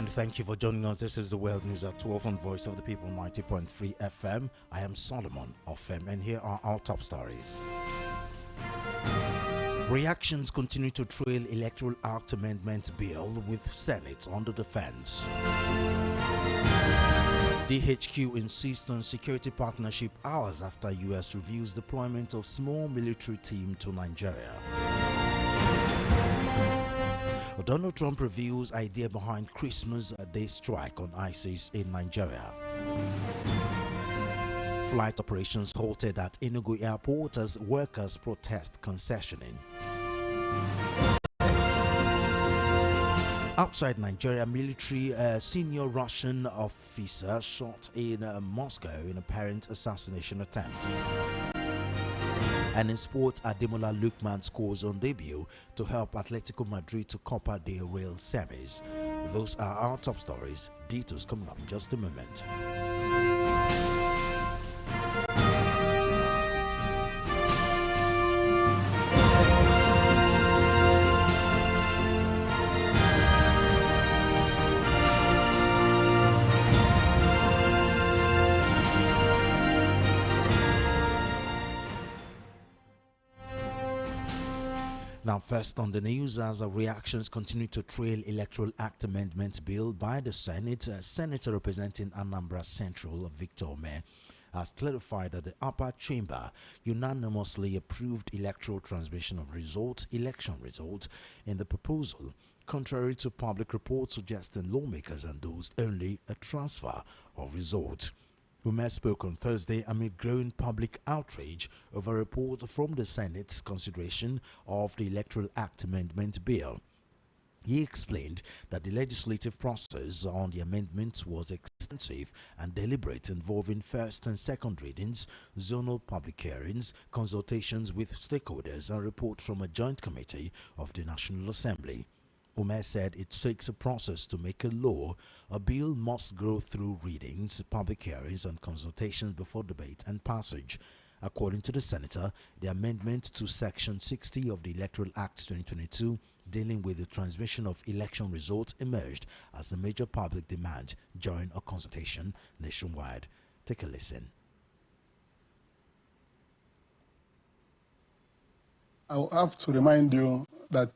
And thank you for joining us. This is the World News at 12 on Voice of the People 90.3 FM. I am Solomon of FM, and here are our top stories. Reactions continue to trail Electoral Act Amendment Bill with Senate under the fence. DHQ insists on security partnership hours after US reviews deployment of small military team to Nigeria. Donald Trump reveals idea behind Christmas Day strike on ISIS in Nigeria. Flight operations halted at Enugu Airport as workers protest concessioning. Outside Nigeria, military senior Russian officer shot in Moscow in apparent assassination attempt. And in sports, Ademola Lookman scores on debut to help Atletico Madrid to Copa del Rey semis. Those are our top stories. Details coming up in just a moment. Now, first on the news, as reactions continue to trail Electoral Act Amendment Bill by the Senate, Senator representing Anambra Central, Victor Ome, has clarified that the upper chamber unanimously approved electoral transmission of election results in the proposal, contrary to public reports suggesting lawmakers endorsed only a transfer of results. Ume spoke on Thursday amid growing public outrage over a report from the Senate's consideration of the Electoral Act Amendment Bill. He explained that the legislative process on the amendment was extensive and deliberate, involving first and second readings, zonal public hearings, consultations with stakeholders, and report from a joint committee of the National Assembly. Ume said it takes a process to make a law. A bill must go through readings, public hearings, and consultations before debate and passage. According to the senator, the amendment to Section 60 of the Electoral Act 2022 dealing with the transmission of election results emerged as a major public demand during a consultation nationwide. Take a listen. I will have to remind you that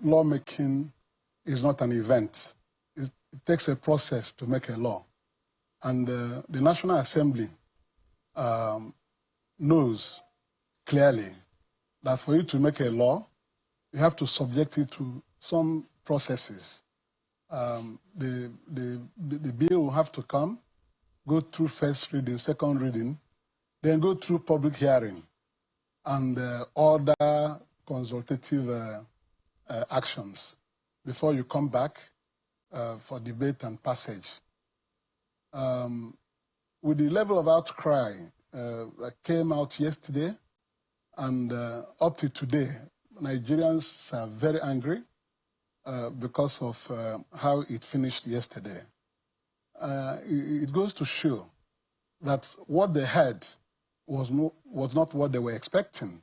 lawmaking is not an event. It takes a process to make a law. And the National Assembly knows clearly that for you to make a law, you have to subject it to some processes. The bill will have to come, go through first reading, second reading, then go through public hearing and other consultative actions before you come back for debate and passage. With the level of outcry that came out yesterday and up to today, Nigerians are very angry because of how it finished yesterday. It goes to show that what they had was not what they were expecting.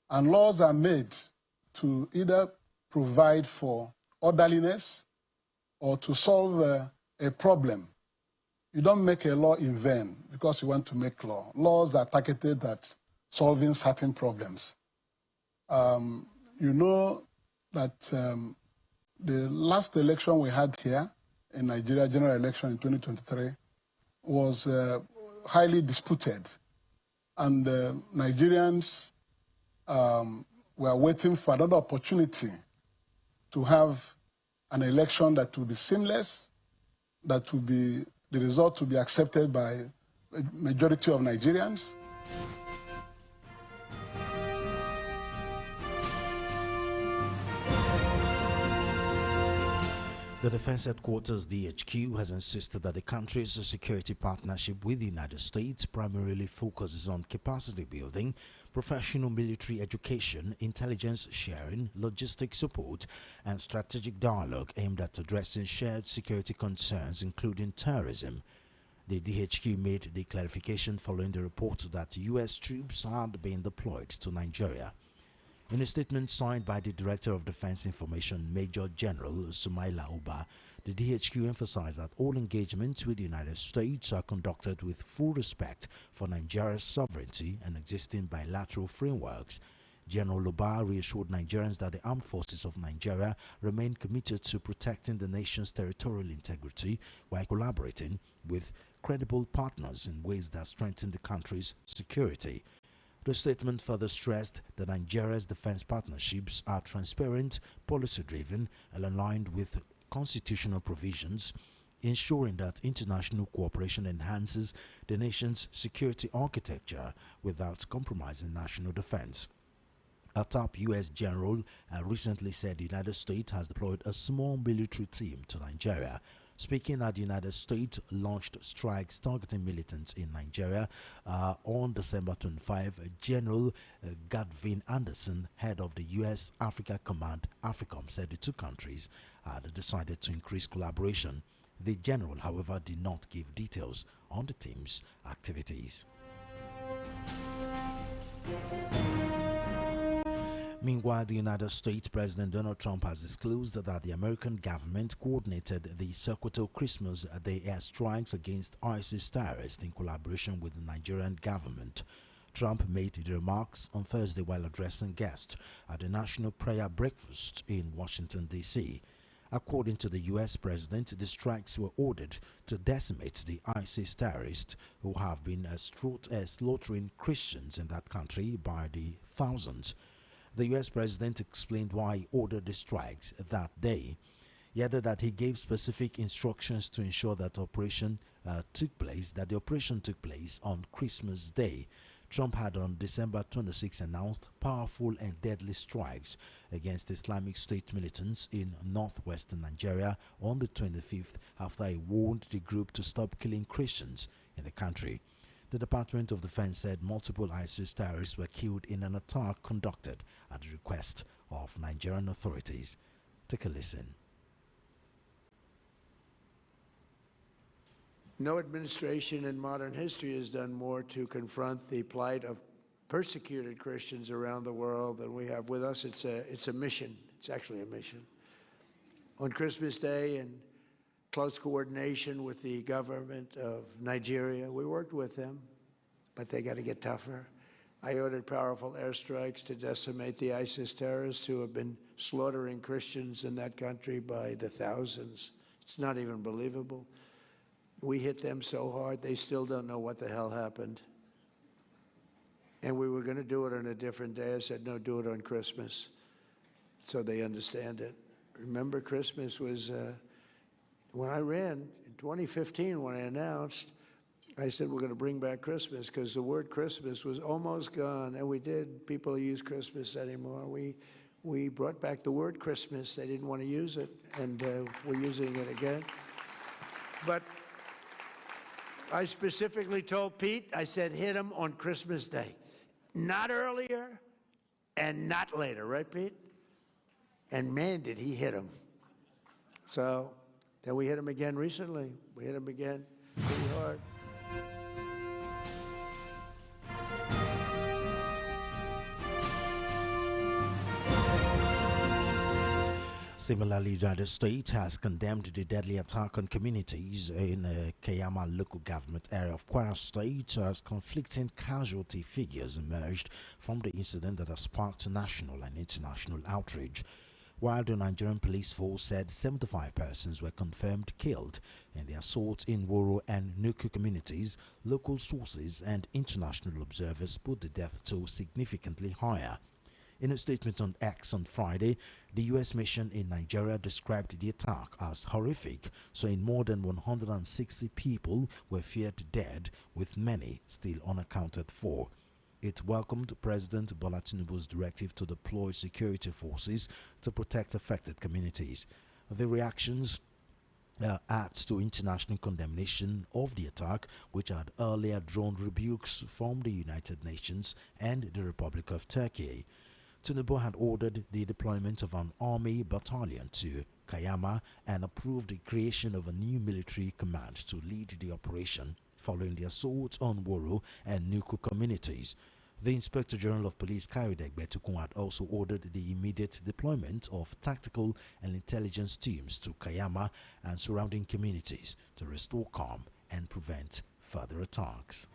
And laws are made to either provide for orderliness or to solve a problem. You don't make a law in vain because you want to make law. Laws are targeted at solving certain problems. You know that the last election we had here in Nigeria, general election in 2023, was highly disputed. And Nigerians were waiting for another opportunity to have an election that will be seamless, that will be, the result will be accepted by a majority of Nigerians. The Defense Headquarters DHQ has insisted that the country's security partnership with the United States primarily focuses on capacity building, professional military education, intelligence sharing, logistic support, and strategic dialogue aimed at addressing shared security concerns, including terrorism. The DHQ made the clarification following the report that U.S. troops had been deployed to Nigeria. In a statement signed by the Director of Defense Information, Major General Sumaila Uba, The DHQ emphasized that all engagements with the United States are conducted with full respect for Nigeria's sovereignty and existing bilateral frameworks. General Luba reassured Nigerians that the armed forces of Nigeria remain committed to protecting the nation's territorial integrity while collaborating with credible partners in ways that strengthen the country's security. The statement further stressed that Nigeria's defense partnerships are transparent, policy-driven, and aligned with constitutional provisions, ensuring that international cooperation enhances the nation's security architecture without compromising national defense. A top U.S. general recently said the United States has deployed a small military team to Nigeria. Speaking at the United States launched strikes targeting militants in Nigeria on December 25, General Gadvin Anderson, head of the U.S. Africa Command, AFRICOM, said the two countries had decided to increase collaboration. The general, however, did not give details on the team's activities. Meanwhile, the United States President Donald Trump has disclosed that the American government coordinated the Sokoto Christmas Day airstrikes against ISIS terrorists in collaboration with the Nigerian government. Trump made the remarks on Thursday while addressing guests at the National Prayer Breakfast in Washington, D.C. According to the U.S. president, the strikes were ordered to decimate the ISIS terrorists who have been slaughtering Christians in that country by the thousands. The U.S. president explained why he ordered the strikes that day. He added that he gave specific instructions to ensure that the operation took place on Christmas Day. Trump had on December 26 announced powerful and deadly strikes against Islamic State militants in northwestern Nigeria on the 25th after he warned the group to stop killing Christians in the country. The Department of Defense said multiple ISIS terrorists were killed in an attack conducted at the request of Nigerian authorities. Take a listen. No administration in modern history has done more to confront the plight of persecuted Christians around the world than we have. With us, it's a mission. It's actually a mission. On Christmas Day, in close coordination with the government of Nigeria, we worked with them, but they got to get tougher. I ordered powerful airstrikes to decimate the ISIS terrorists who have been slaughtering Christians in that country by the thousands. It's not even believable. We hit them so hard, they still don't know what the hell happened. And we were going to do it on a different day. I said, no, do it on Christmas, so they understand it. Remember, Christmas was, when I ran in 2015, when I announced, I said we're going to bring back Christmas because the word Christmas was almost gone, and we did. People use Christmas anymore. We brought back the word Christmas. They didn't want to use it, and we're using it again. But I specifically told Pete, I said, hit him on Christmas Day. Not earlier and not later, right, Pete? And man, did he hit him. So then we hit him again recently. We hit him again pretty hard. Similarly, the United States has condemned the deadly attack on communities in Kayama local government area of Kwara State as conflicting casualty figures emerged from the incident that has sparked national and international outrage. While the Nigerian police force said 75 persons were confirmed killed in the assault in Woro and Nuku communities, local sources and international observers put the death toll significantly higher. In a statement on X on Friday, the U.S. mission in Nigeria described the attack as horrific, saying more than 160 people were feared dead, with many still unaccounted for. It welcomed President Bola Tinubu's directive to deploy security forces to protect affected communities. The reactions adds to international condemnation of the attack, which had earlier drawn rebukes from the United Nations and the Republic of Turkey. Tinubu had ordered the deployment of an army battalion to Kayama and approved the creation of a new military command to lead the operation following the assault on Woro and Nuku communities. The Inspector General of Police, Kayode Egbetukun, had also ordered the immediate deployment of tactical and intelligence teams to Kayama and surrounding communities to restore calm and prevent further attacks.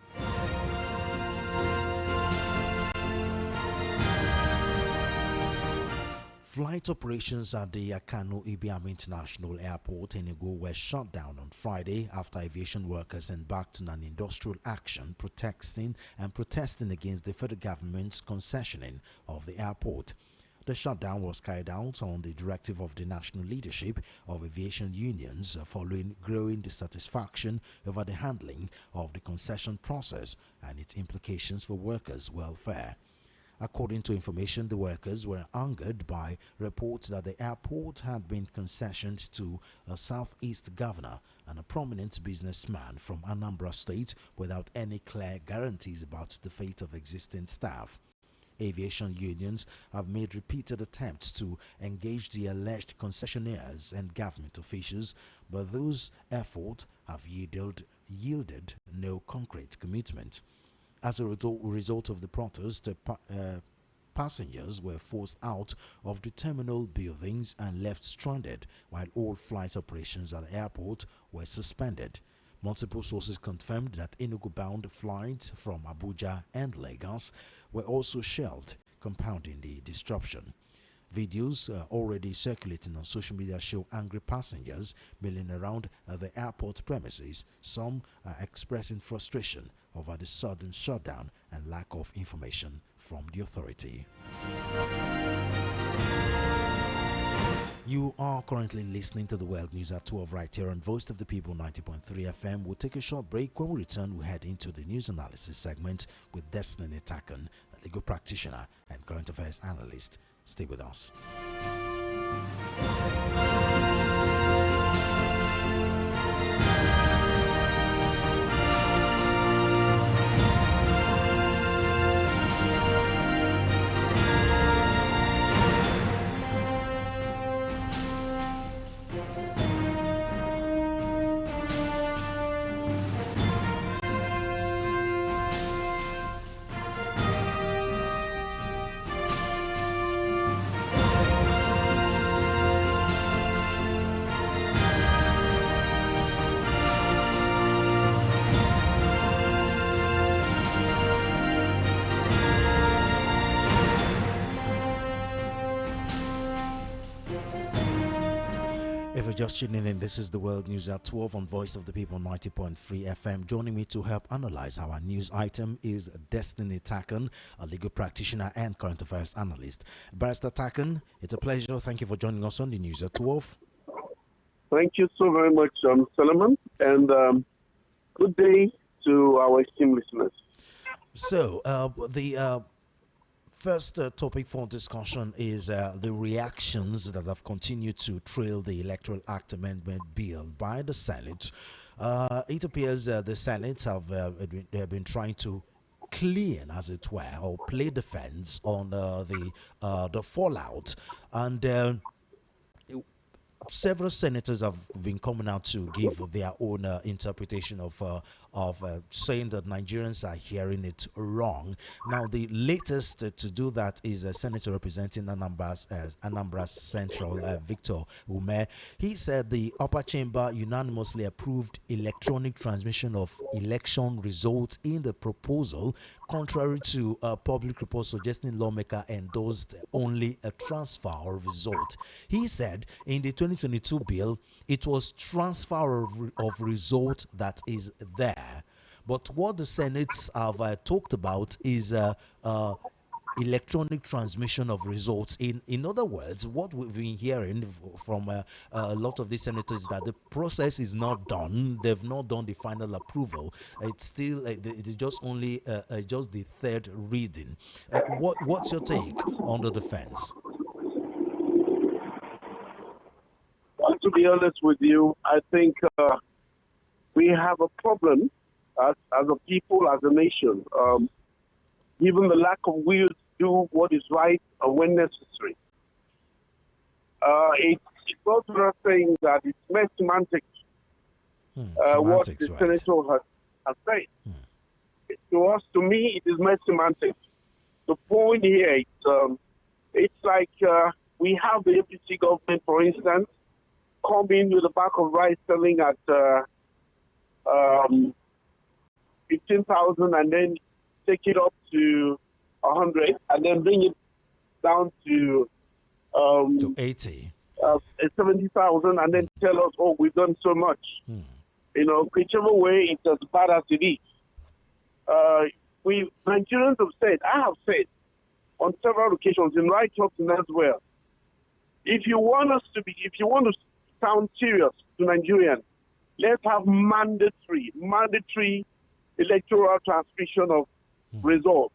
Flight operations at the Akano Ibiam International Airport in Enugu were shut down on Friday after aviation workers embarked on an industrial action protesting against the federal government's concessioning of the airport. The shutdown was carried out on the directive of the national leadership of aviation unions following growing dissatisfaction over the handling of the concession process and its implications for workers' welfare. According to information, the workers were angered by reports that the airport had been concessioned to a southeast governor and a prominent businessman from Anambra State without any clear guarantees about the fate of existing staff. Aviation unions have made repeated attempts to engage the alleged concessionaires and government officials, but those efforts have yielded no concrete commitment. As a result of the protest, passengers were forced out of the terminal buildings and left stranded, while all flight operations at the airport were suspended. Multiple sources confirmed that Enugu-bound flights from Abuja and Lagos were also shelved, compounding the disruption. Videos already circulating on social media show angry passengers milling around the airport premises, some expressing frustration over the sudden shutdown and lack of information from the authority. You are currently listening to the World News at 12 right here on Voice of the People 90.3 FM. We'll take a short break. When we return, we'll head into the news analysis segment with Destiny Takan, a legal practitioner and current affairs analyst. Stay with us. If you're just tuning in, this is the World News at 12 on Voice of the People 90.3 FM. Joining me to help analyze our news item is Destiny Takan, a legal practitioner and current affairs analyst. Barrister Takan, it's a pleasure. Thank you for joining us on the News at 12. Thank you so very much, Solomon, and good day to our esteemed listeners. So, the first topic for discussion is the reactions that have continued to trail the Electoral Act Amendment Bill by the Senate. It appears the Senate have been trying to clean, as it were, or play defense on the fallout, and several senators have been coming out to give their own interpretation of saying that Nigerians are hearing it wrong. Now, the latest to do that is a senator representing Anambra Central, Victor Ume. He said the upper chamber unanimously approved electronic transmission of election results in the proposal, contrary to public reports suggesting lawmaker endorsed only a transfer of result. He said in the 2022 bill, it was transfer of result that is there. But what the Senates have talked about is electronic transmission of results. In other words, what we've been hearing from a lot of these senators is that the process is not done. They've not done the final approval. It's still it's just only just the third reading. What's your take on the defense? Well, to be honest with you, I think we have a problem as a people, as a nation, given the lack of will to do what is right and when necessary. It's also not saying that it's mere semantics, what the right. senator has said. To us, to me, it is mere semantics. The point here, it's like we have the APC government, for instance, come in with a bag of rice selling at 15,000 and then take it up to 100 and then bring it down to 80. 70,000 and then tell us, oh, we've done so much. You know, whichever way, it's as bad as it is. We Nigerians have said, I have said on several occasions in write-ups and as well, if you want to sound serious to Nigerians, let's have mandatory electoral transmission of results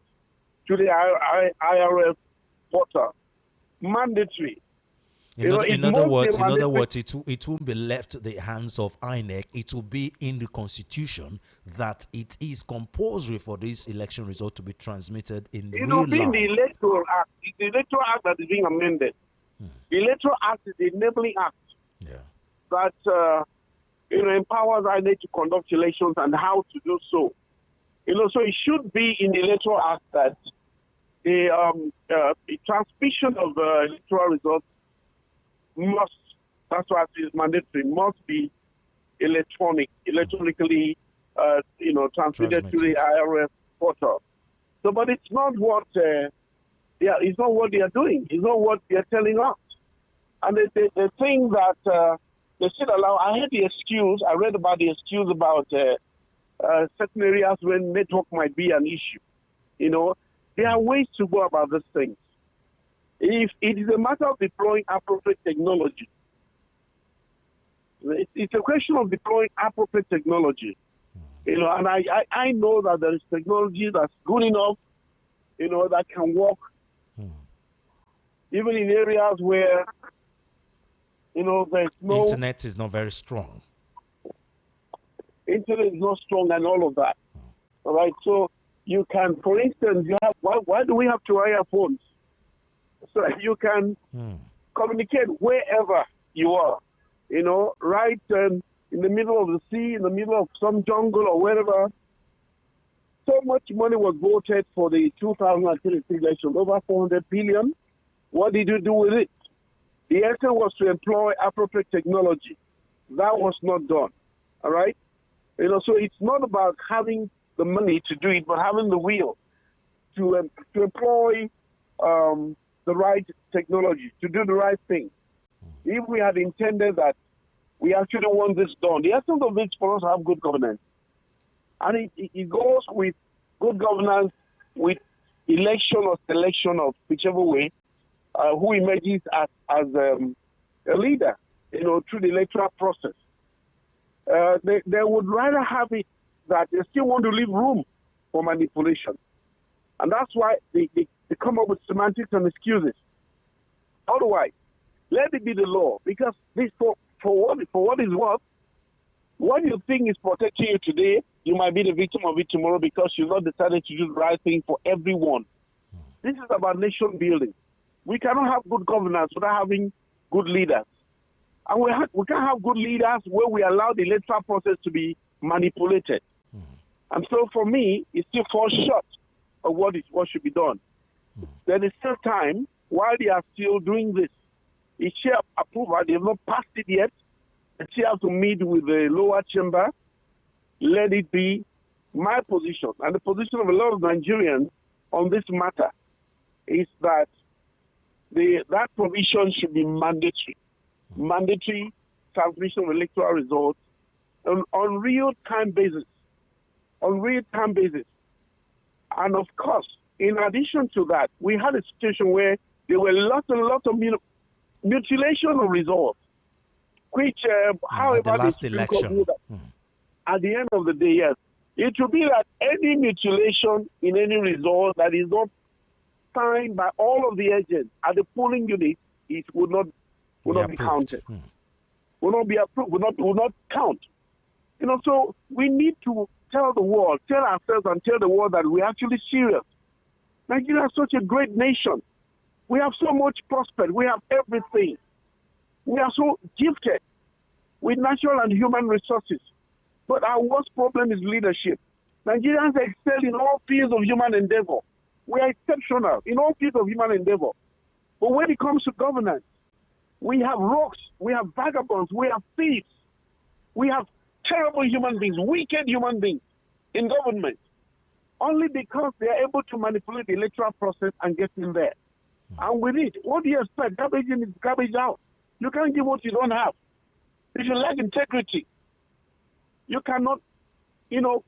to the IRF portal. Mandatory. In other words, it won't be left in the hands of INEC. It will be in the constitution that it is compulsory for this election result to be transmitted in real life. It will be in the Electoral Act. It's the Electoral Act that is being amended. The Electoral Act is the enabling act that empowers INEC to conduct elections and how to do so. So it should be in the Electoral Act that the transmission of electoral results must, that's why it is mandatory, must be electronically transmitted to the IRF portal. So, but it's not what it's not what they are doing. It's not what they are telling us. And the thing that they should allow, I heard the excuse, I read about the excuse about certain areas where network might be an issue. There are ways to go about these things. If it is a matter of deploying appropriate technology, it's a question of deploying appropriate technology. And I know that there is technology that's good enough, that can work, even in areas where, there's no... Internet is not very strong. Internet is not strong and all of that. All right, so you can, for instance, why do we have to wire phones? So you can communicate wherever you are, right in the middle of the sea, in the middle of some jungle or wherever. So much money was voted for the 2023 election, over 400 billion. What did you do with it? The answer was to employ appropriate technology. That was not done, all right? So it's not about having the money to do it, but having the will to employ the right technology, to do the right thing. If we had intended that we actually want this done, the essence of it for us to have good governance. And it goes with good governance, with election or selection of whichever way, who emerges as a leader, through the electoral process. They would rather have it that they still want to leave room for manipulation. And that's why they come up with semantics and excuses. Otherwise, let it be the law, because this for what is what you think is protecting you today, you might be the victim of it tomorrow because you've not decided to do the right thing for everyone. This is about nation building. We cannot have good governance without having good leaders. And we can't have good leaders where we allow the electoral process to be manipulated. And so for me, it still falls short of what should be done. There is still time while they are still doing this. It's share approval. They have not passed it yet. They still have to meet with the lower chamber. Let it be my position and the position of a lot of Nigerians on this matter is that that provision should be mandatory. Mandatory transmission of electoral results on real-time basis. And of course, in addition to that, we had a situation where there were lots and lots of mutilation of results, which, however, the last election. At the end of the day, yes, it should be that any mutilation in any result that is not signed by all of the agents at the polling unit, it would not be counted. Will not be approved. Will not count. So we need to tell the world, tell ourselves, and tell the world that we're actually serious. Nigeria is such a great nation. We have so much prospered. We have everything. We are so gifted with natural and human resources. But our worst problem is leadership. Nigerians excel in all fields of human endeavor. We are exceptional in all fields of human endeavor. But when it comes to governance, we have rogues, we have vagabonds, we have thieves, we have terrible human beings, wicked human beings in government, only because they are able to manipulate the electoral process and get in there. And with it, what do you expect? Garbage in is garbage out. You can't give what you don't have. If you lack integrity, you cannot,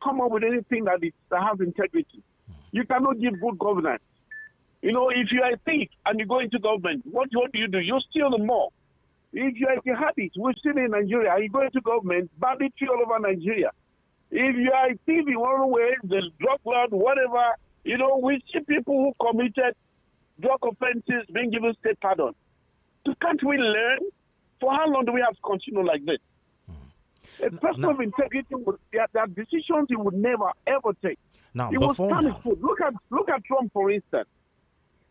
come up with anything that has integrity. You cannot give good governance. If you are a thief and you go into government, what do? You steal them more. If you are a jihadist, we've seen in Nigeria, you go into government, banditry all over Nigeria. If you are a thief in one way, the drug lord, whatever, we see people who committed drug offenses being given state pardon. So can't we learn? For how long do we have to continue like this? A person of integrity, there are decisions he would never, ever take. Now, he was put. Look at Trump, for instance.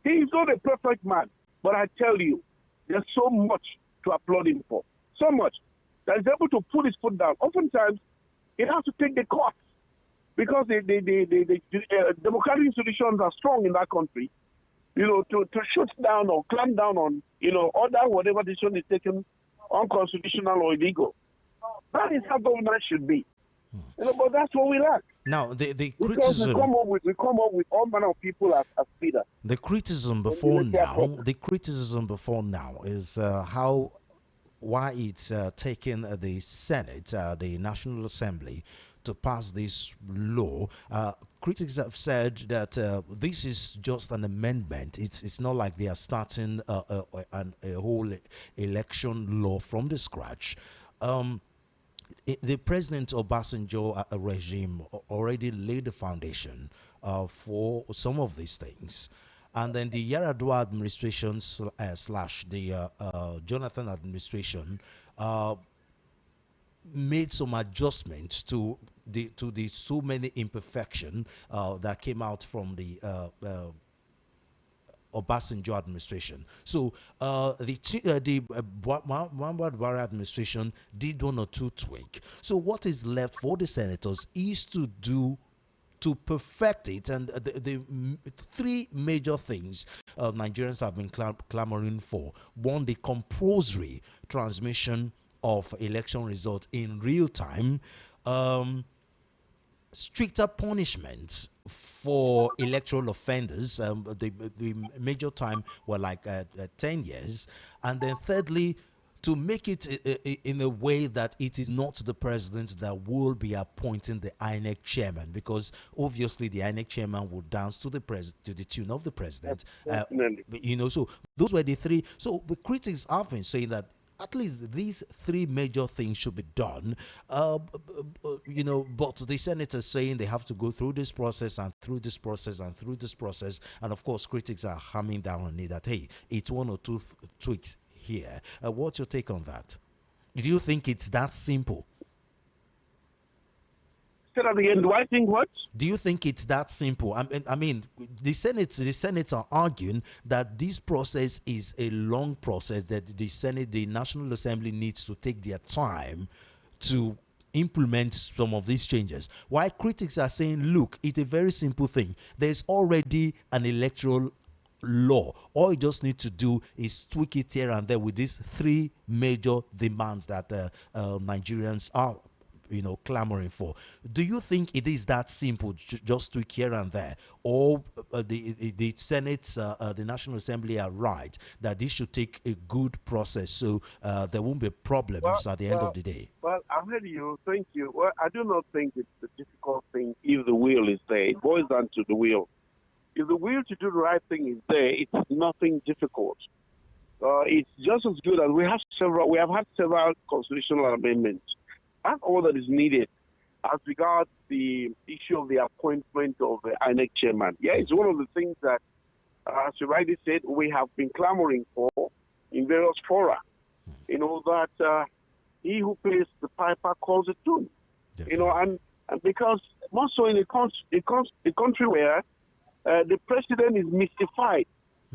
He is not a perfect man, but I tell you, there's so much to applaud him for. So much that he's able to put his foot down. Oftentimes, he has to take the courts because the democratic institutions are strong in that country. To shoot down or clamp down on, order whatever decision is taken unconstitutional or illegal. That is how governance should be. But that's what we lack. Now, the because criticism... we come up with all manner of people as leaders. The criticism before now is why it's taken the Senate, the National Assembly, to pass this law. Critics have said that this is just an amendment. It's not like they are starting a whole election law from the scratch. The President Obasanjo regime already laid the foundation for some of these things. And then the Yaradua administration slash the Jonathan administration made some adjustments to the so many imperfections that came out from the Obasanjo administration. So the Muhammad Buhari administration did one or two tweaks. So what is left for the senators is to perfect it, and the three major things Nigerians have been clamoring for. One, the compulsory transmission of election results in real time, stricter punishments for electoral offenders. The major time were like 10 years. And then thirdly, to make it in a way that it is not the president that will be appointing the INEC chairman, because obviously the INEC chairman will dance to the tune of the president. So those were the three. So the critics have been saying that at least these three major things should be done, but the senators saying they have to go through this process and through this process and through this process, and of course critics are hammering down on it that, hey, it's one or two tweaks here. What's your take on that? Do you think it's that simple? Say that again. Do I think what? Do you think it's that simple? I mean, the Senate are arguing that this process is a long process, that the National Assembly needs to take their time to implement some of these changes. While critics are saying, look, it's a very simple thing. There's already an electoral law. All you just need to do is tweak it here and there with these three major demands that Nigerians are clamoring for. Do you think it is that simple, just tweak here and there, or the Senate, the National Assembly are right that this should take a good process so there won't be problems at the end of the day? Well, I've heard you. Thank you. Well, I do not think it's a difficult thing if the will is there. It boils down to the will. If the will to do the right thing is there, it's nothing difficult. It's just as good as we have had several constitutional amendments. That's all that is needed as regards the issue of the appointment of the INEC chairman. Yeah, it's one of the things that, as you rightly said, we have been clamoring for in various fora. That he who plays the piper calls the tune. And because more so in a country where the president is mystified,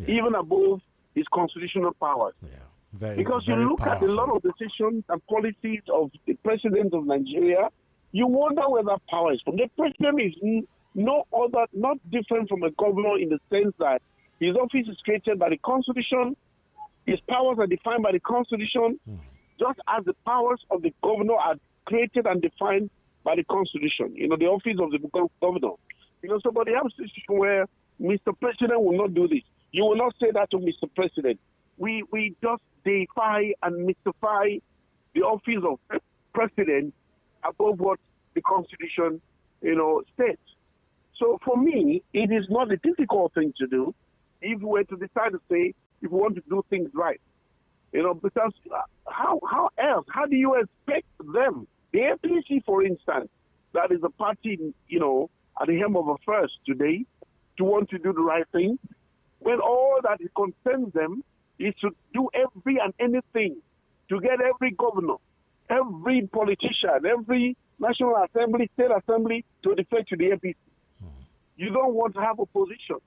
even above his constitutional powers. Yeah. Because you very look powerful. at a lot of decisions and policies of the president of Nigeria, you wonder where that power is from. The president is no other, not different from a governor in the sense that his office is created by the Constitution, his powers are defined by the Constitution, just as the powers of the governor are created and defined by the Constitution. You know, the office of the governor. You know, so but they have a situation where Mr. President will not do this. You will not say that to Mr. President. We just deify and mystify the office of president above what the Constitution, you know, states. So for me, it is not a difficult thing to do if we were to decide to say if we want to do things right. You know, because how else? How do you expect them, the APC, for instance, that is a party, you know, at the helm of affairs today, to want to do the right thing, when all that concerns them is to do every and anything to get every governor, every politician, every National Assembly, State Assembly to defect to the APC. You don't want to have opposition.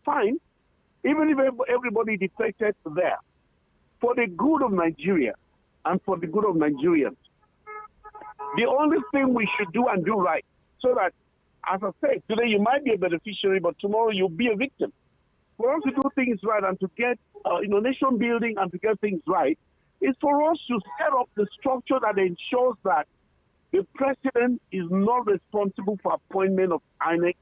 Fine. Even if everybody defected there, for the good of Nigeria and for the good of Nigerians, the only thing we should do and do right, so that, as I said, today you might be a beneficiary, but tomorrow you'll be a victim. For us to do things right and to get, nation building and to get things right, is for us to set up the structure that ensures that the president is not responsible for appointment of INEC,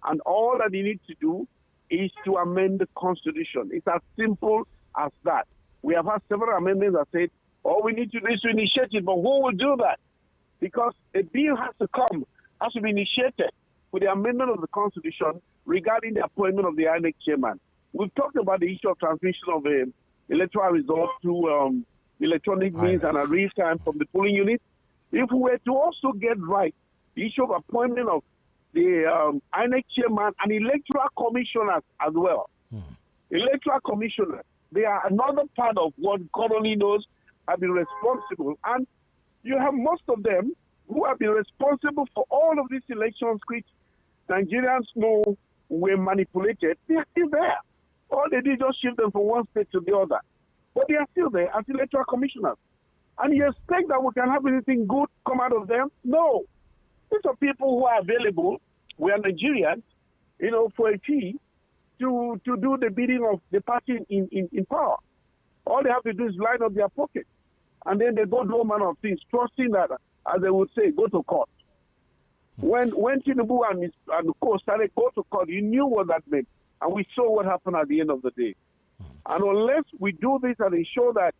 and all that he needs to do is to amend the Constitution. It's as simple as that. We have had several amendments that said, all we need to do is to initiate it, but who will do that? Because a bill has to be initiated with the amendment of the Constitution regarding the appointment of the INEC chairman. We've talked about the issue of transmission of the electoral results to electronic means and a real time from the polling unit. If we were to also get right the issue of appointment of the INEC chairman and electoral commissioners as well. Electoral commissioners, they are another part of what God only knows have been responsible. And you have most of them who have been responsible for all of these elections which Nigerians know were manipulated. They are still there. All they did just shift them from one state to the other. But they are still there as electoral commissioners. And you expect that we can have anything good come out of them? No. These are people who are available. We are Nigerians, you know, for a fee to do the bidding of the party in power. All they have to do is line up their pocket. And then they go do all manner of things, trusting that, as they would say, go to court. When Tinubu and the co started go to court, you knew what that meant. And we saw what happened at the end of the day. And unless we do this and ensure that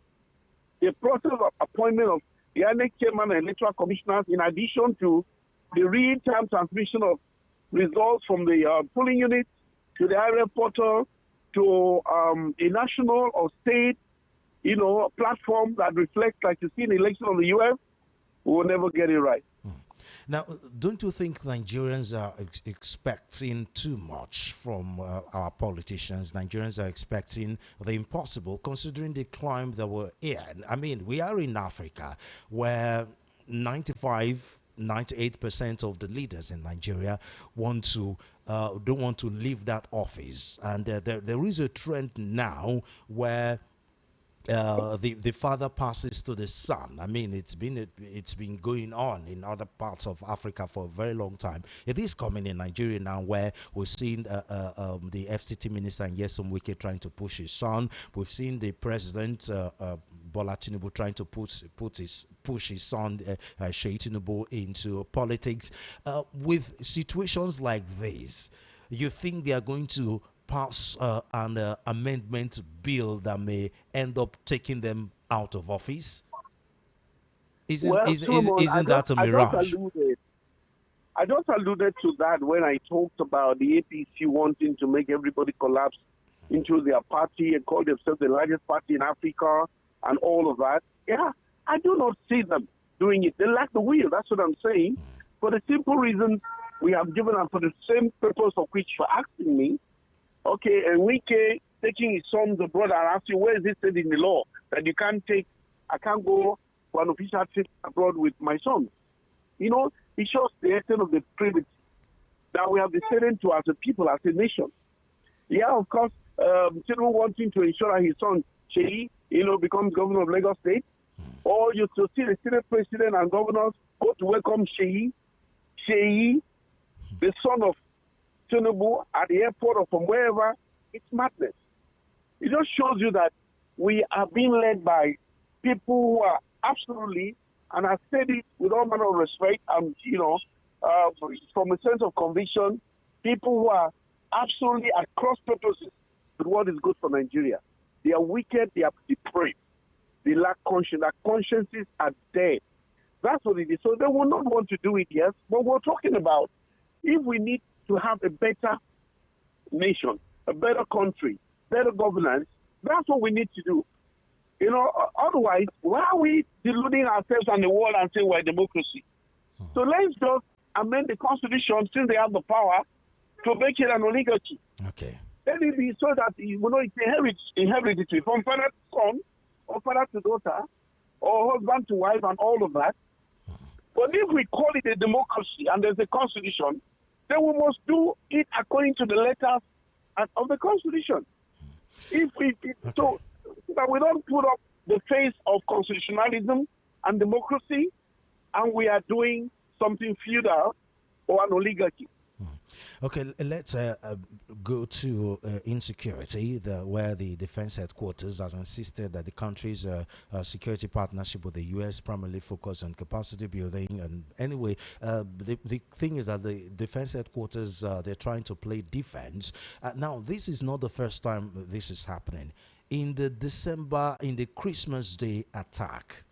the process of appointment of the INEC chairman and electoral commissioners, in addition to the real-time transmission of results from the polling unit to the IRF portal to a national or state, you know, platform that reflects, like you see in the election of the U.S., we will never get it right. Now, don't you think Nigerians are expecting too much from our politicians? Nigerians are expecting the impossible, considering the climb that we're in. I mean, we are in Africa, where 98% of the leaders in Nigeria don't want to leave that office, and there is a trend now where the father passes to the son. I mean, it's been going on in other parts of Africa for a very long time. It is coming in Nigeria now, where we've seen the FCT minister Nyesom Wike trying to push his son. We've seen the president Bola Tinubu trying to push his son Sheyi Tinubu into politics. With situations like this, you think they are going to pass an amendment bill that may end up taking them out of office? Isn't that a mirage? I just alluded to that when I talked about the APC wanting to make everybody collapse into their party and call themselves the largest party in Africa and all of that. Yeah, I do not see them doing it. They lack the will. That's what I'm saying. For the simple reason we have given them, for the same purpose of which you're asking me. Okay, Enrique taking his son abroad and asking, where is it said in the law that I can't go for an official trip abroad with my son? You know, it shows the extent of the privilege that we have decided to as a people, as a nation. Yeah, of course, Tinubu wanting to ensure that his son, Sheyi, becomes governor of Lagos State, or you to see the Senate president and governors go to welcome Sheyi the son of Tinubu at the airport or from wherever, it's madness. It just shows you that we are being led by people who are absolutely, and I said it with all manner of respect, and from a sense of conviction, people who are absolutely at cross purposes with what is good for Nigeria. They are wicked, they are depraved, they lack conscience, their consciences are dead. That's what it is. So they will not want to do it, yes, but we're talking about if we need to have a better nation, a better country, better governance, that's what we need to do. Otherwise, why are we deluding ourselves and the world and saying we're a democracy? So let's just amend the constitution since they have the power to make it an oligarchy. Okay. Let it be so that it's hereditary from father to son, or father to daughter, or husband to wife, and all of that. But if we call it a democracy and there's a constitution, then we must do it according to the letters of the constitution. So that we don't put up the face of constitutionalism and democracy, and we are doing something feudal or an oligarchy. Okay, let's go to insecurity, where the defense headquarters has insisted that the country's security partnership with the U.S. primarily focus on capacity building. And anyway, the thing is that the defense headquarters, they're trying to play defense. Now, this is not the first time this is happening. In the Christmas Day attack,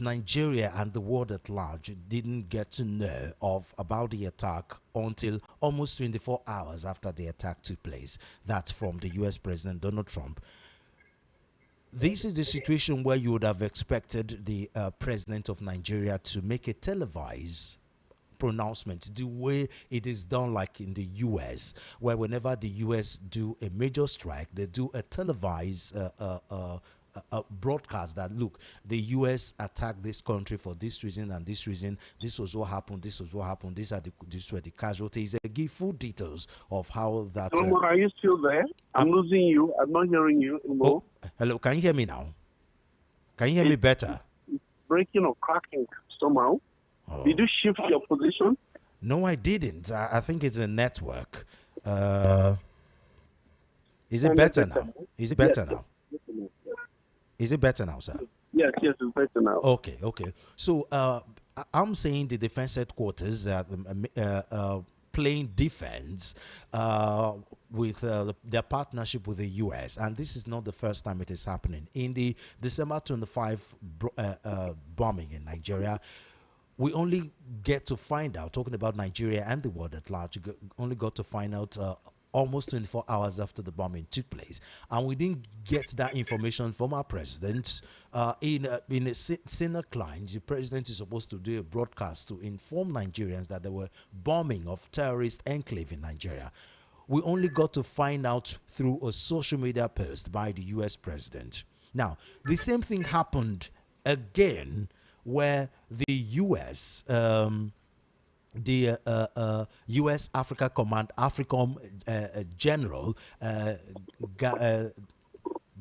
Nigeria and the world at large didn't get to know about the attack until almost 24 hours after the attack took place. That's from the US President Donald Trump. This is the situation where you would have expected the president of Nigeria to make a televised pronouncement the way it is done, like in the US, where whenever the US do a major strike, they do a televised a broadcast that, look, the US attacked this country for this reason and this reason, this was what happened, this was what happened, these were the casualties. They give full details of how that Solomon, are you still there? I'm losing you. I'm not hearing you anymore. Hello, can you hear me now? Can you hear me better? It's breaking or cracking somehow. Did you shift your position? No, I didn't. I think it's a network. Is it better now? Is it better now? Is it better now, sir? Yes, it's better now. Okay. So I'm saying the defense headquarters playing defense with their partnership with the U.S. And this is not the first time it is happening. In the December 25 bombing in Nigeria, we only get to find out, talking about Nigeria and the world at large, only got to find out almost 24 hours after the bombing took place, and we didn't get that information from our president. In a Senate client, the president is supposed to do a broadcast to inform Nigerians that there were bombing of terrorist enclave in Nigeria. We only got to find out through a social media post by the U.S. president. Now, the same thing happened again, where the U.S. U.S. Africa Command, AFRICOM General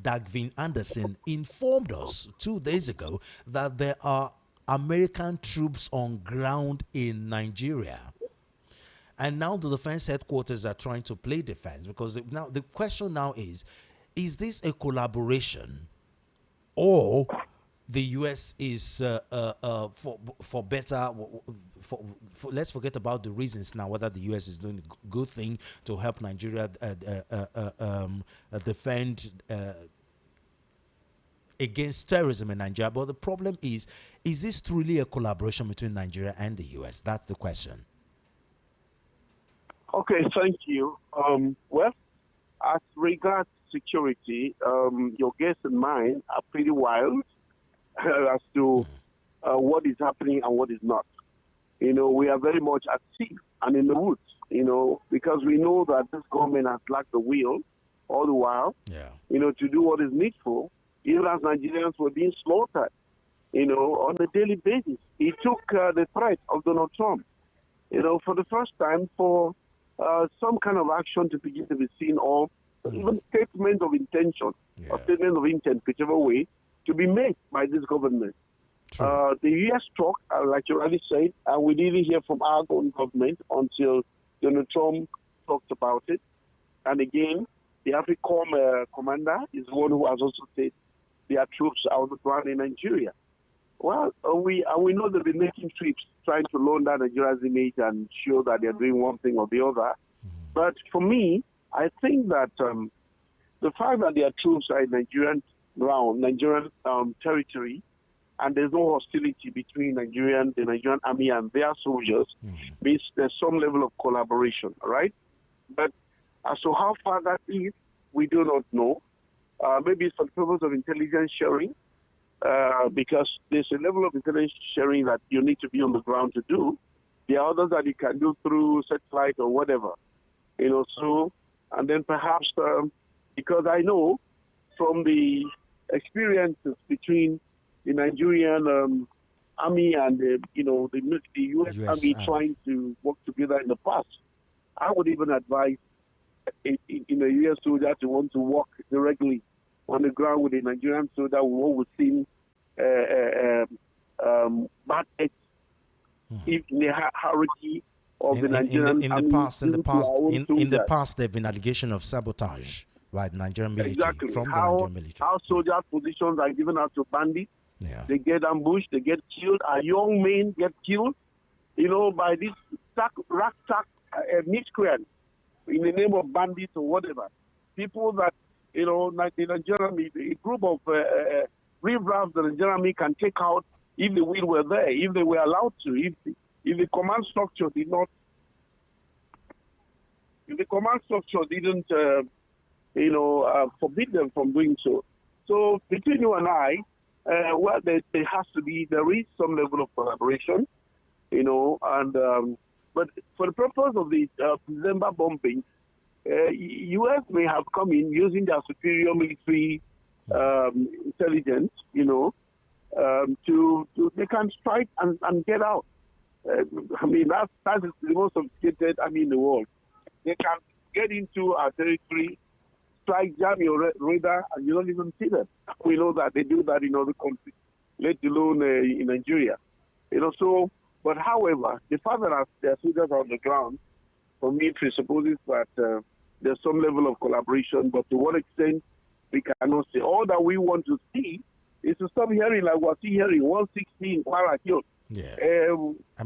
Dagvin Anderson informed us 2 days ago that there are American troops on ground in Nigeria. And now the defense headquarters are trying to play defense, because now the question now is this a collaboration, or the U.S. is for better, for let's forget about the reasons now, whether the U.S. is doing a good thing to help Nigeria defend against terrorism in Nigeria. But the problem is this truly a collaboration between Nigeria and the U.S.? That's the question. Okay, thank you. Well, as regards security, your guess and mine are pretty wild as to what is happening and what is not. We are very much at sea and in the woods, because we know that this government has lacked the will all the while, to do what is needful, even as Nigerians were being slaughtered, on a daily basis. He took the threat of Donald Trump, for the first time for some kind of action to begin to be seen, or even statement of intention, or statement of intent, whichever way, to be made by this government. True. The U.S. struck, like you already said, and we didn't hear from our own government until Donald Trump talked about it. And again, the AFRICOM commander is the one who has also said their troops are on the ground in Nigeria. Well, we know they've been making trips trying to launder Nigeria's image and show that they're doing one thing or the other. But for me, I think that the fact that their troops are in Nigerian ground, Nigerian territory, and there's no hostility between the Nigerian army and their soldiers, means there's some level of collaboration, all right? But as to how far that is, we do not know. Maybe it's for the purpose of intelligence sharing, because there's a level of intelligence sharing that you need to be on the ground to do. There are others that you can do through satellite or whatever, so, and then perhaps, because I know from the experiences between the Nigerian army and the U.S. Army trying to work together in the past, I would even advise a U.S. soldier to want to work directly on the ground with a Nigerian soldier who always seen bad acts in the hierarchy of the Nigerian army. In the past, there have been allegations of sabotage by the Nigerian military. Exactly. From the Nigerian military. How soldiers' positions are given out to bandits. Yeah. They get ambushed, they get killed. Our young men get killed, by this ragtag miscreants in the name of bandits or whatever. People that, like the Nigerian army, a group of riffraffs the Nigerian army can take out if the will were there, if they were allowed to, if the command structure did not, if the command structure didn't, forbid them from doing so. So between you and I, there is some level of collaboration, and but for the purpose of the December bombing, U.S. may have come in using their superior military intelligence, to they can strike and get out. That's the most sophisticated army in the world. They can get into our territory, strike, jam your radar, and you don't even see them. We know that they do that in other countries, let alone in Nigeria. So, but however, the fact that their soldiers are on the ground, for me, presupposes that there's some level of collaboration, but to what extent, we cannot say. All that we want to see is to stop hearing like we're still hearing 116 Kwara killed. Yeah. That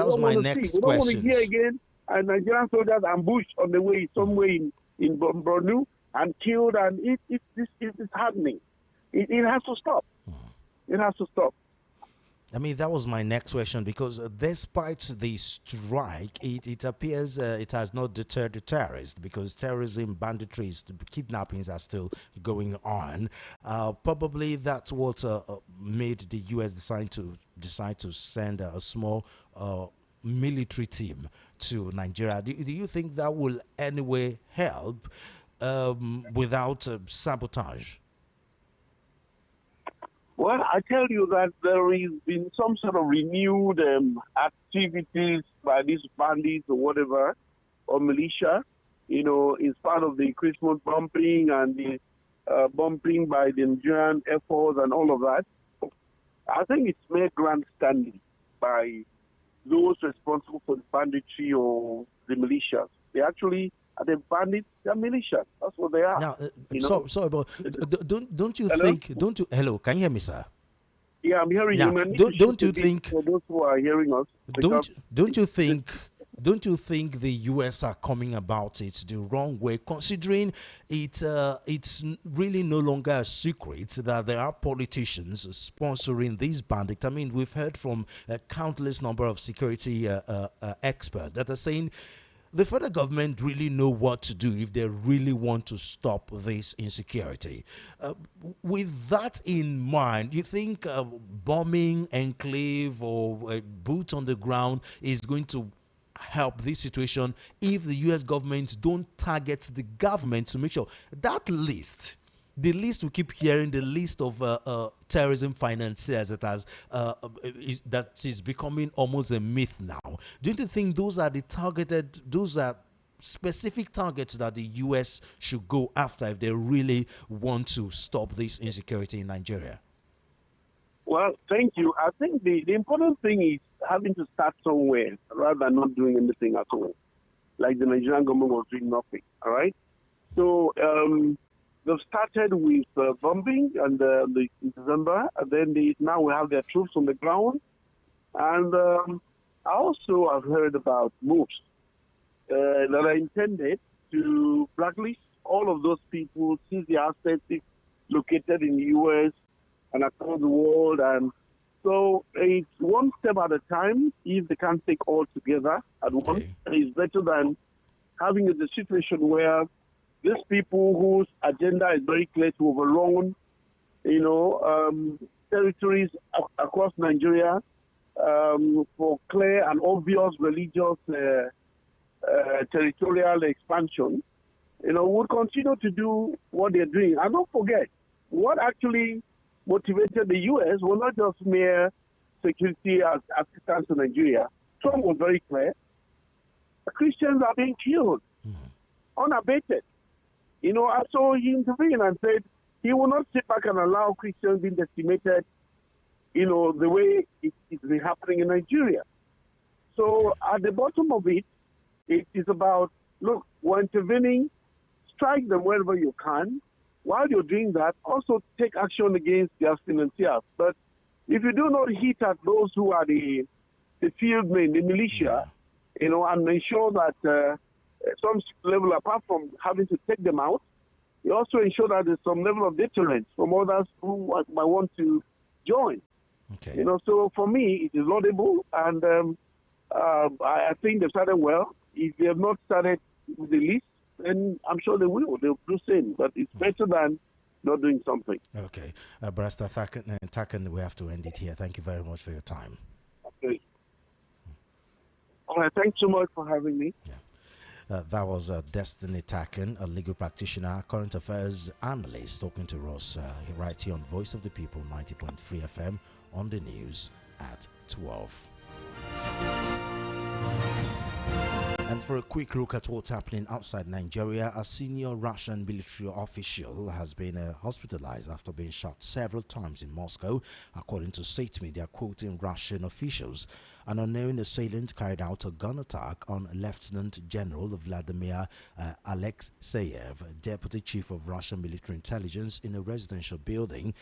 was my next question. We don't want to question. hear again Nigerian soldiers ambushed on the way somewhere in Borno and killed, and this is happening. It has to stop. It has to stop. That was my next question, because despite the strike, it appears it has not deterred the terrorists, because terrorism, banditries, kidnappings are still going on. Probably that's what made the U.S. decide to send a small military team to Nigeria. Do you think that will anyway help without sabotage? Well, I tell you that there has been some sort of renewed activities by these bandits or whatever, or militia, in part of the Christmas bumping and the bumping by the Nigerian Air Force and all of that. I think it's mere grandstanding by those responsible for the banditry or the militias. They actually are the bandits, they're militias. That's what they are. Now, sorry, but don't you Hello? think? Hello, can you hear me, sir? Yeah, I'm hearing Yeah. you, man. Don't you think? For those who are hearing us, Don't you think the US are coming about it the wrong way, considering it's really no longer a secret that there are politicians sponsoring these bandits? We've heard from a countless number of security experts that are saying the federal government really know what to do if they really want to stop this insecurity. With that in mind, you think bombing enclave or boots on the ground is going to help this situation if the U.S. government don't target the government to make sure that list, the list we keep hearing, the list of terrorism financiers that is becoming almost a myth now. Don't you think those are the targeted, those are specific targets that the U.S. should go after if they really want to stop this insecurity in Nigeria? Well, thank you. I think the important thing is having to start somewhere rather than not doing anything at all. Like the Nigerian government was doing nothing. All right. So they've started with bombing and in December, and then now we have their troops on the ground. And I also have heard about moves that are intended to blacklist all of those people, seize their assets located in the U.S. and across the world. And so it's one step at a time. If they can't take all together at once, it's better than having a situation where these people whose agenda is very clear to overrun, territories across Nigeria for clear and obvious religious territorial expansion, would continue to do what they're doing. And don't forget, what actually motivated the U.S. was not just mere security assistance to Nigeria. Trump was very clear. Christians are being killed unabated. And so he intervened and said he will not sit back and allow Christians being decimated, the way it's been happening in Nigeria. So at the bottom of it, it is about, look, we're intervening, strike them wherever you can. While you're doing that, also take action against the abstinentials. But if you do not hit at those who are the fieldmen, the militia, and ensure that some level, apart from having to take them out, you also ensure that there's some level of deterrence from others who might want to join. Okay. So for me, it is laudable, and I think they've started well. If they have not started with the list, then I'm sure they will. They'll do same, but it's better than not doing something. Okay. Barrister Takan, we have to end it here. Thank you very much for your time. Okay. All right. Thanks so much for having me. Yeah. That was Destiny Takan, a legal practitioner, current affairs analyst, talking to us right here on Voice of the People, 90.3 FM, on the news at 12. And for a quick look at what's happening outside Nigeria, a senior Russian military official has been hospitalized after being shot several times in Moscow, according to state media quoting Russian officials. An unknown assailant carried out a gun attack on Lieutenant General Vladimir Alexeyev, Deputy Chief of Russian Military Intelligence, in a residential building.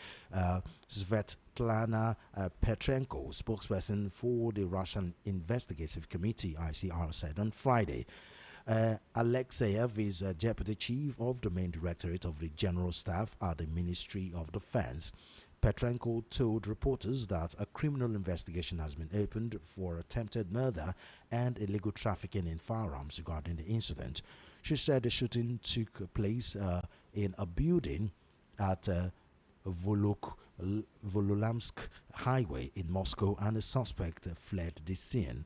Svetlana Petrenko, spokesperson for the Russian Investigative Committee, ICR, said on Friday. Alexeyev is Deputy Chief of the Main Directorate of the General Staff at the Ministry of Defense. Petrenko told reporters that a criminal investigation has been opened for attempted murder and illegal trafficking in firearms regarding the incident. She said the shooting took place in a building at Vololamsk Highway in Moscow, and the suspect fled the scene.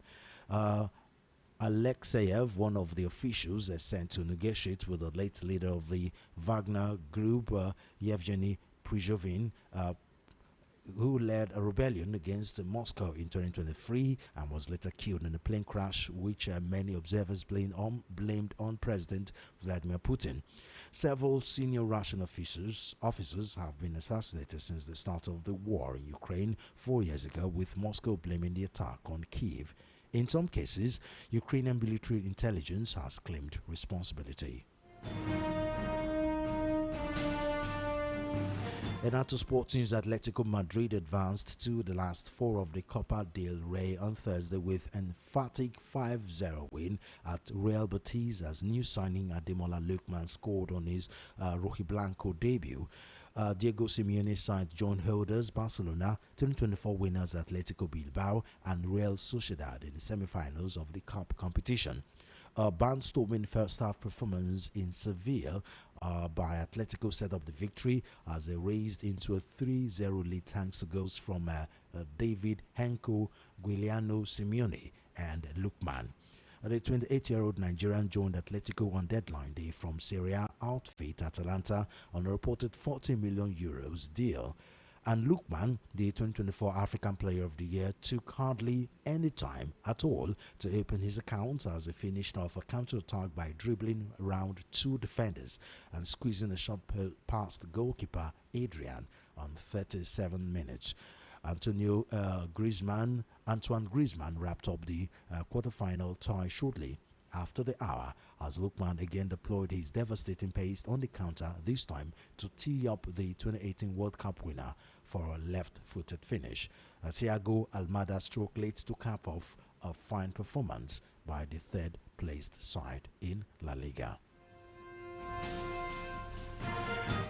Alexeyev, one of the officials sent to negotiate with the late leader of the Wagner Group, Yevgeny Prigozhin, who led a rebellion against Moscow in 2023 and was later killed in a plane crash, which many observers blamed on President Vladimir Putin. Several senior Russian officers have been assassinated since the start of the war in Ukraine 4 years ago, with Moscow blaming the attack on Kyiv. In some cases, Ukrainian military intelligence has claimed responsibility. And now to sports news, Atletico Madrid advanced to the last four of the Copa del Rey on Thursday with an emphatic 5-0 win at Real Betis as new signing Ademola Lookman scored on his Rojiblanco debut. Diego Simeone signed John Holders, Barcelona, 2024 winners Atletico Bilbao and Real Sociedad in the semi-finals of the Cup competition. A barnstorming first-half performance in Seville by Atletico set up the victory as they raised into a 3-0 lead thanks to goals from David Henko, Giuliano Simeone and Lookman. The 28-year-old Nigerian joined Atletico on deadline day from Serie A outfit Atalanta on a reported €40 million deal. And Lukman, the 2024 African Player of the Year, took hardly any time at all to open his account as he finished off a counter-attack by dribbling around two defenders and squeezing a shot past goalkeeper Adrian on 37 minutes. Antoine Griezmann wrapped up the quarter-final tie shortly after the hour as Lukman again deployed his devastating pace on the counter, this time to tee up the 2018 World Cup winner for a left-footed finish. Thiago Almada struck late to cap off a fine performance by the third-placed side in La Liga.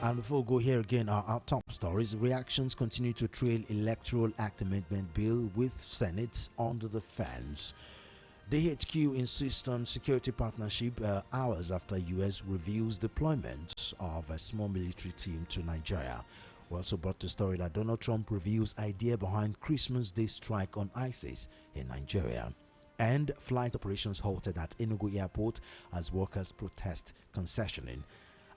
And before we go here again, our top stories. Reactions continue to trail Electoral Act Amendment Bill with Senate under the fence. The HQ insists on security partnership hours after US reveals deployment of a small military team to Nigeria. We also brought the story that Donald Trump reveals idea behind Christmas Day strike on ISIS in Nigeria. And flight operations halted at Enugu Airport as workers protest concessioning.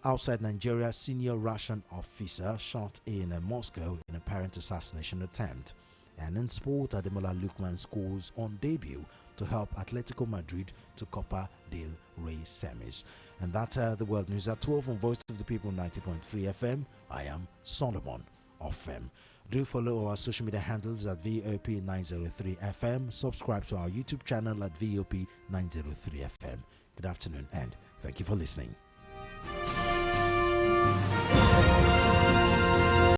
Outside Nigeria, senior Russian officer shot in Moscow in apparent assassination attempt. And in sport, Ademola Lookman scores on debut to help Atletico Madrid to Copa del Rey semis. And that's the world news at 12 on Voice of the People 90.3 FM. I am Solomon of FM. Do follow our social media handles at VOP903 FM. Subscribe to our YouTube channel at VOP903 FM. Good afternoon and thank you for listening.